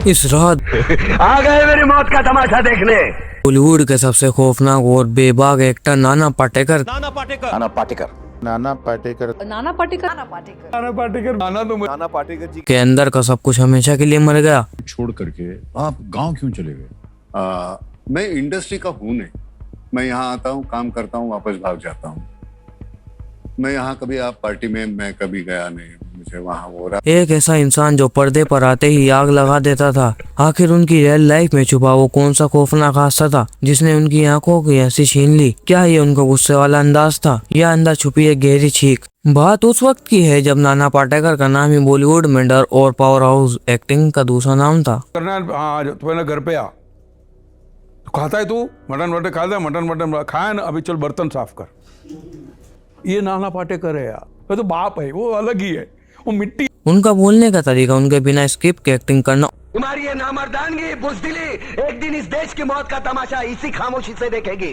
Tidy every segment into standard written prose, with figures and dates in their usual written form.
इस रात आ गए मेरी मौत का तमाशा देखने। बॉलीवुड के सबसे खौफनाक और बेबाक एक्टर नाना पाटेकर के अंदर का सब कुछ हमेशा के लिए मर गया। छोड़ करके आप गांव क्यों चले गए? मैं इंडस्ट्री का हूँ नहीं। मैं यहाँ आता हूँ, काम करता हूँ, वापस भाग जाता हूँ। मैं यहाँ कभी आप पार्टी में मैं कभी गया नहीं। मुझे वहाँ हो रहा। एक ऐसा इंसान जो पर्दे पर आते ही आग लगा देता था। आखिर उनकी रियल लाइफ में छुपा वो कौन सा खौफनाक हादसा था जिसने उनकी आंखों की हंसी छीन ली? क्या ये उनका गुस्से वाला अंदाज था या अंदर छुपी एक गहरी चीख? बात उस वक्त की है जब नाना पाटेकर का नाम ही बॉलीवुड में डर और पावर हाउस एक्टिंग का दूसरा नाम था। करना हाँ, तो पहले घर पे आ। खाता है तू? मटन वटन खाता है? मटन खाया ना? अभी चल बर्तन साफ कर। ये नाना पाटेकर है यार, वो तो बाप है, वो अलग ही है, वो मिट्टी। उनका बोलने का तरीका, उनके बिना स्क्रिप्ट के एक्टिंग करना, तुम्हारी ये नामर्दानगी, बुज़दिली एक दिन इस देश की मौत का तमाशा इसी खामोशी से देखेगी।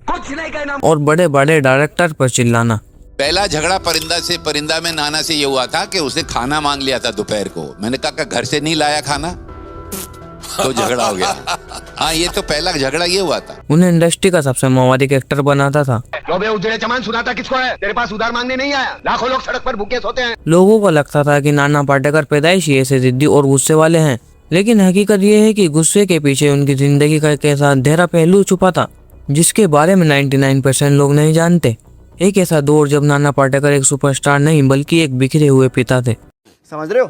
कुछ नहीं कहना। और बड़े बड़े डायरेक्टर पर चिल्लाना। पहला झगड़ा परिंदा में नाना से ये हुआ था कि उसने खाना मांग लिया था दोपहर को। मैंने कहा घर से नहीं लाया खाना, तो झगड़ा हो गया। हाँ, ये तो पहला झगड़ा ये हुआ था। उन्हें इंडस्ट्री का सबसे मवादिक एक्टर बनाता था। उजड़े चमान सुनाता किसको है? तेरे पास उधार मांगने नहीं आया। लाखों लोग सड़क पर भूखे सोते हैं। लोगों को लगता था कि नाना पाटेकर पैदाइशी ऐसे जिद्दी और गुस्से वाले हैं, लेकिन हकीकत ये है कि गुस्से के पीछे उनकी जिंदगी का एक ऐसा अंधेरा पहलू छुपा था जिसके बारे में 99% लोग नहीं जानते। एक ऐसा दौर जब नाना पाटेकर एक सुपरस्टार नहीं बल्कि एक बिखरे हुए पिता थे। समझ रहे हो?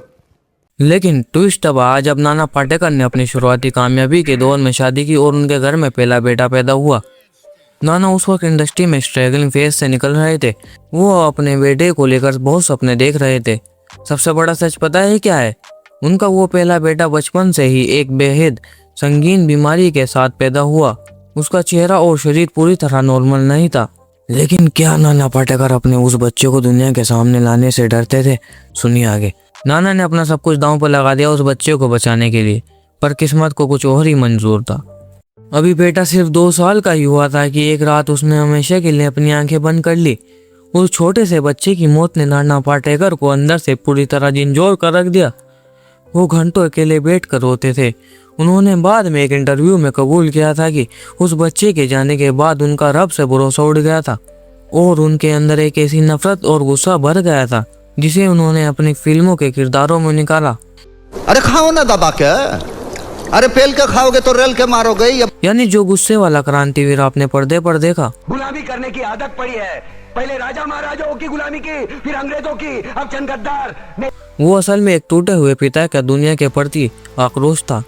लेकिन ट्विस्ट तब आया जब नाना पाटेकर ने अपनी शुरुआती कामयाबी के दौर में शादी की और उनके घर में पहला बेटा पैदा हुआ। नाना उस वक्त इंडस्ट्री में स्ट्रगलिंग फेज से निकल रहे थे। वो अपने बेटे को लेकर बहुत सपने देख रहे थे। सबसे बड़ा सच पता है क्या है? उनका वो पहला बेटा बचपन से ही एक बेहद संगीन बीमारी के साथ पैदा हुआ। उसका चेहरा और शरीर पूरी तरह नॉर्मल नहीं था। लेकिन क्या नाना पाटेकर अपने उस बच्चे को दुनिया के सामने लाने से डरते थे? सुनिए आगे। नाना ने अपना सब कुछ दांव पर लगा दिया उस बच्चे को बचाने के लिए, पर किस्मत को कुछ और ही मंजूर था। अभी बेटा सिर्फ 2 साल का ही हुआ था कि एक रात उसने हमेशा के लिए अपनी आंखें बंद कर ली। उस छोटे से बच्चे की मौत ने नाना पाटेकर को अंदर से पूरी तरह झंझोर कर रख दिया। वो घंटों अकेले बैठ कर रोते थे। उन्होंने बाद में एक इंटरव्यू में कबूल किया था कि उस बच्चे के जाने के बाद उनका रब से भरोसा उड़ गया था और उनके अंदर एक ऐसी नफरत और गुस्सा भर गया था जिसे उन्होंने अपनी फिल्मों के किरदारों में निकाला। अरे खाओ ना दबा के, अरे पेल के खाओगे तो रेल के मारोगे। यानी जो गुस्से वाला क्रांतिवीर आपने पर्दे पर देखा, गुलामी करने की आदत पड़ी है। पहले राजा महाराजाओं की गुलामी की, फिर अंग्रेजों की, अब चंद गद्दार ने। वो असल में एक टूटे हुए पिता का दुनिया के प्रति आक्रोश था।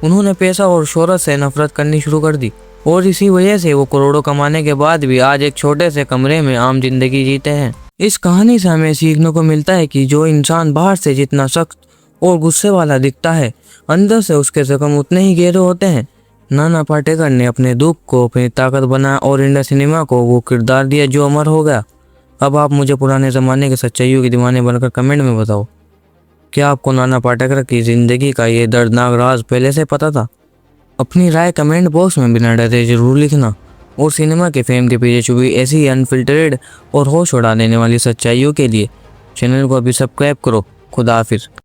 उन्होंने पैसा और शोहरत से नफरत करनी शुरू कर दी और इसी वजह से वो करोड़ों कमाने के बाद भी आज एक छोटे से कमरे में आम जिंदगी जीते हैं। इस कहानी से हमें सीखने को मिलता है कि जो इंसान बाहर से जितना सख्त और गुस्से वाला दिखता है, अंदर से उसके जख्म उतने ही गहरे होते हैं। नाना पाटेकर ने अपने दुख को अपनी ताकत बनाया और इंडिया सिनेमा को वो किरदार दिया जो अमर हो गया। अब आप मुझे पुराने ज़माने के सच्चाइयों के दीवाने बनकर कमेंट में बताओ, क्या आपको नाना पाटेकर की ज़िंदगी का ये दर्दनाक राज पहले से पता था? अपनी राय कमेंट बॉक्स में बिना डरे जरूर लिखना और सिनेमा के फेम के पीछे छुपी ऐसी अनफिल्टर्ड और होश उड़ा देने वाली सच्चाइयों के लिए चैनल को अभी सब्सक्राइब करो। खुदा हाफिज़।